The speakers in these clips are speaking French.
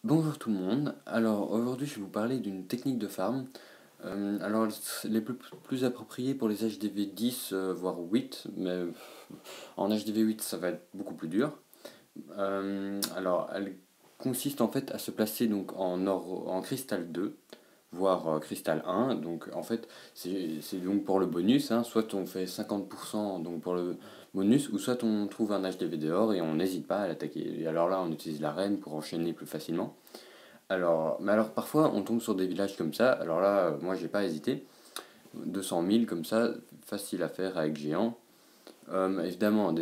Bonjour tout le monde, alors aujourd'hui je vais vous parler d'une technique de farm. Alors les plus appropriées pour les HDV 10 voire 8, mais en HDV 8 ça va être beaucoup plus dur. Alors elle consiste en fait à se placer donc en or, en cristal 2 voire cristal 1. Donc en fait, c'est donc pour le bonus, hein, soit on fait 50% donc pour le bonus, ou soit on trouve un HDV dehors et on n'hésite pas à l'attaquer. Et alors là, on utilise la reine pour enchaîner plus facilement. Mais alors parfois on tombe sur des villages comme ça, alors là, moi j'ai pas hésité. 200 000 comme ça, facile à faire avec géant. Évidemment,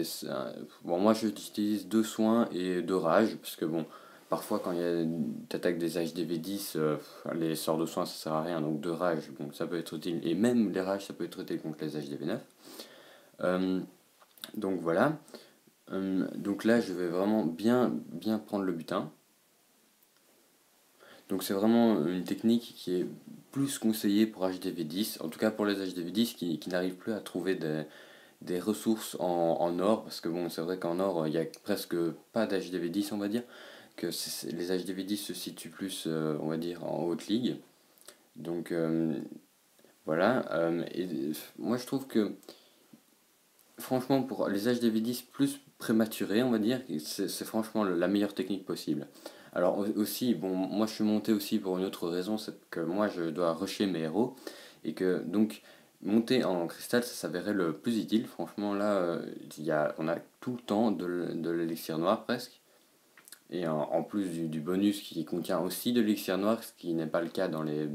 bon, moi j'utilise deux soins et deux rages, parce que bon, parfois quand t'attaques des HDV 10, les sorts de soins ça sert à rien, donc deux rages, bon, ça peut être utile, et même les rages ça peut être utile contre les HDV 9. Euh, donc voilà. Donc là je vais vraiment bien prendre le butin. Donc c'est vraiment une technique qui est plus conseillée pour HDV 10, en tout cas pour les HDV 10 qui n'arrivent plus à trouver des ressources en or, parce que bon, c'est vrai qu'en or, il n'y a presque pas d'HDV 10, on va dire, que les HDV 10 se situent plus, on va dire, en haute ligue. Donc voilà, et moi je trouve que franchement pour les HDV 10 plus prématurés, on va dire, c'est franchement la meilleure technique possible. Alors aussi, bon, moi je suis monté aussi pour une autre raison, c'est que moi je dois rusher mes héros, et que donc monter en cristal ça s'avérait le plus utile. Franchement là, on a tout le temps de l'élixir noir presque, et en plus du bonus qui contient aussi de l'élixir noir, ce qui n'est pas le cas dans les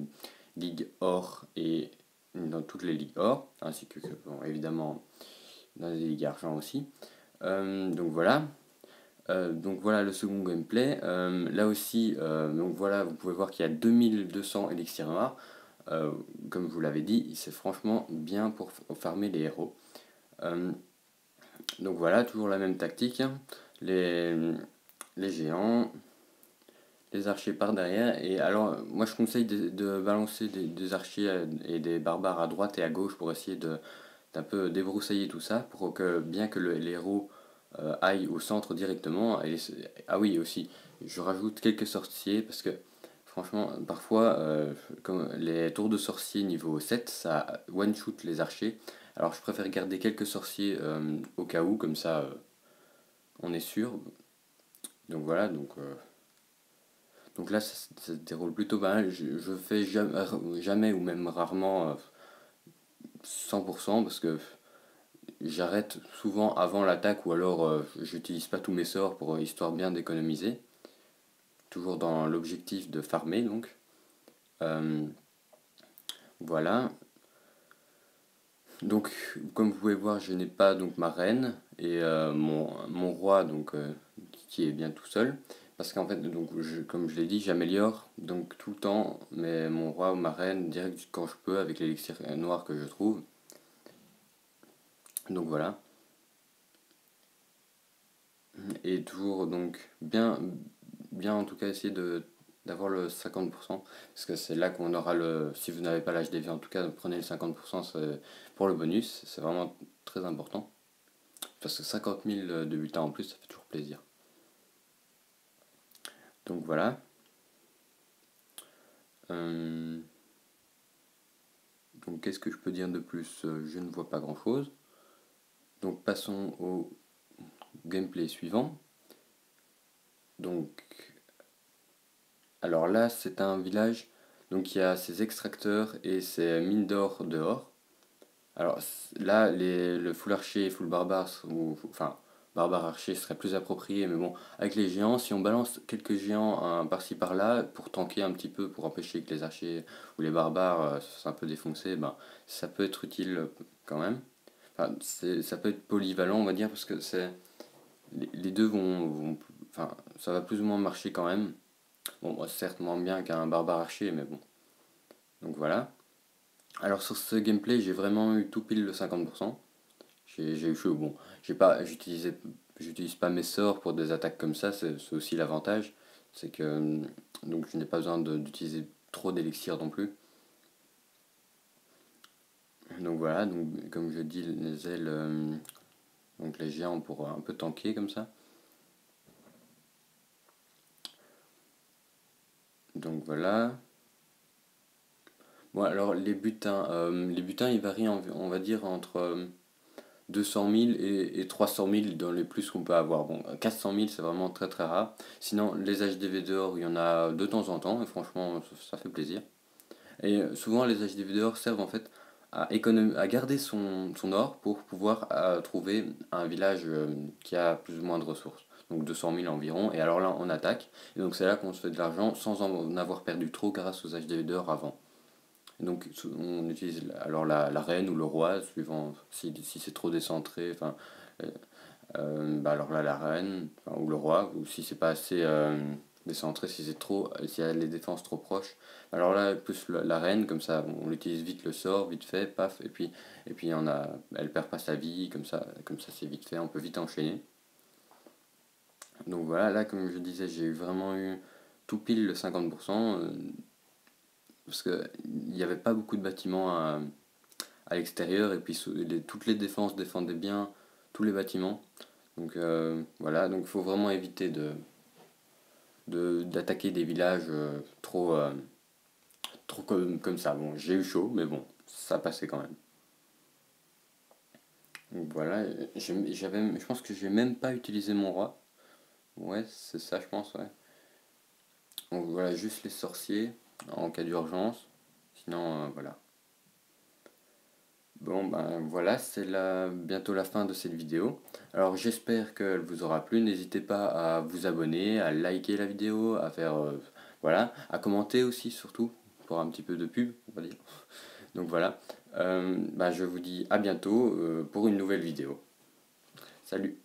ligues or et dans toutes les ligues or, ainsi que bon, évidemment dans les ligues argent aussi. Donc voilà le second gameplay. Là aussi, donc voilà, vous pouvez voir qu'il y a 2200 élixirs noirs. Euh, Comme je vous l'avais dit, c'est franchement bien pour farmer les héros. Euh, donc voilà, toujours la même tactique, hein. Les, les géants, les archers par derrière. Et alors, moi je conseille de balancer des archers et des barbares à droite et à gauche pour essayer d'un peu débroussailler tout ça, pour que bien que les héros aillent au centre directement. Ah oui, aussi, je rajoute quelques sorciers, parce que franchement, parfois, comme les tours de sorciers niveau 7 ça one-shoot les archers. Alors je préfère garder quelques sorciers au cas où, comme ça on est sûr. Donc voilà, donc là ça se déroule plutôt bien. Je fais jamais ou même rarement 100%, parce que j'arrête souvent avant l'attaque, ou alors j'utilise pas tous mes sorts pour histoire bien d'économiser. Toujours dans l'objectif de farmer donc. Euh, voilà. Donc comme vous pouvez voir, je n'ai pas donc ma reine et mon roi donc qui est bien tout seul. Parce qu'en fait, donc, comme je l'ai dit, j'améliore donc tout le temps mon roi ou ma reine direct quand je peux avec l'élixir noir que je trouve. Donc voilà. Et toujours donc bien en tout cas essayer d'avoir le 50%, parce que c'est là qu'on aura si vous n'avez pas l'HDV en tout cas, prenez le 50% pour le bonus, c'est vraiment très important, parce que 50 000 de bulletins en plus ça fait toujours plaisir. Donc voilà. Euh, donc qu'est-ce que je peux dire de plus? Je ne vois pas grand chose. Donc passons au gameplay suivant. Donc alors là c'est un village, donc il y a ses extracteurs et ses mines d'or dehors. Alors là, le full archer et full barbare, ou enfin barbare archer serait plus approprié, mais bon, avec les géants, si on balance quelques géants par-ci par-là pour tanker un petit peu, pour empêcher que les archers ou les barbares se fassent un peu défoncer, ben, ça peut être utile quand même. Enfin, ça peut être polyvalent, on va dire, parce que les deux enfin, ça va plus ou moins marcher quand même. Bon, certes moins bien qu'un barbare archer, mais bon. Donc voilà. Alors sur ce gameplay, j'ai vraiment eu tout pile le 50%. J'ai eu chaud. Bon, j'utilise pas mes sorts pour des attaques comme ça, c'est aussi l'avantage. C'est que donc je n'ai pas besoin d'utiliser trop d'élixir non plus. Donc voilà, donc comme je dis, les ailes, donc les géants pour un peu tanker comme ça. Donc voilà. Bon, alors les butins ils varient, on va dire, entre 200 000 et 300 000 dans les plus qu'on peut avoir. Bon, 400 000 c'est vraiment très très rare. Sinon, les HDV d'or, il y en a de temps en temps, et franchement, ça fait plaisir. Et souvent, les HDV d'or servent en fait à garder son or pour pouvoir trouver un village qui a plus ou moins de ressources. Donc 200 000 environ, et alors là, on attaque. Et donc c'est là qu'on se fait de l'argent sans en avoir perdu trop grâce aux HDV d'or avant. Donc on utilise alors la reine ou le roi, suivant si c'est trop décentré, enfin, euh, bah alors là la reine, enfin, ou le roi, ou si c'est pas assez décentré, si c'est trop, s'il y a les défenses trop proches. Alors là, plus la reine, comme ça on utilise vite le sort, vite fait, paf, et puis elle perd pas sa vie, comme ça c'est vite fait, on peut vite enchaîner. Donc voilà, là comme je disais, j'ai vraiment eu tout pile le 50%, parce qu'il n'y avait pas beaucoup de bâtiments à l'extérieur et puis toutes les défenses défendaient bien tous les bâtiments. Donc voilà, donc il faut vraiment éviter d'attaquer des villages trop comme ça. Bon, j'ai eu chaud, mais bon, ça passait quand même. Donc voilà, je pense que j'ai même pas utilisé mon roi. Ouais, c'est ça, je pense, ouais. Donc voilà, juste les sorciers en cas d'urgence. Sinon, voilà. Bon, ben voilà, bientôt la fin de cette vidéo. Alors j'espère qu'elle vous aura plu. N'hésitez pas à vous abonner, à liker la vidéo, à faire, voilà, à commenter aussi surtout, pour un petit peu de pub, on va dire. Donc voilà, ben, je vous dis à bientôt pour une nouvelle vidéo. Salut!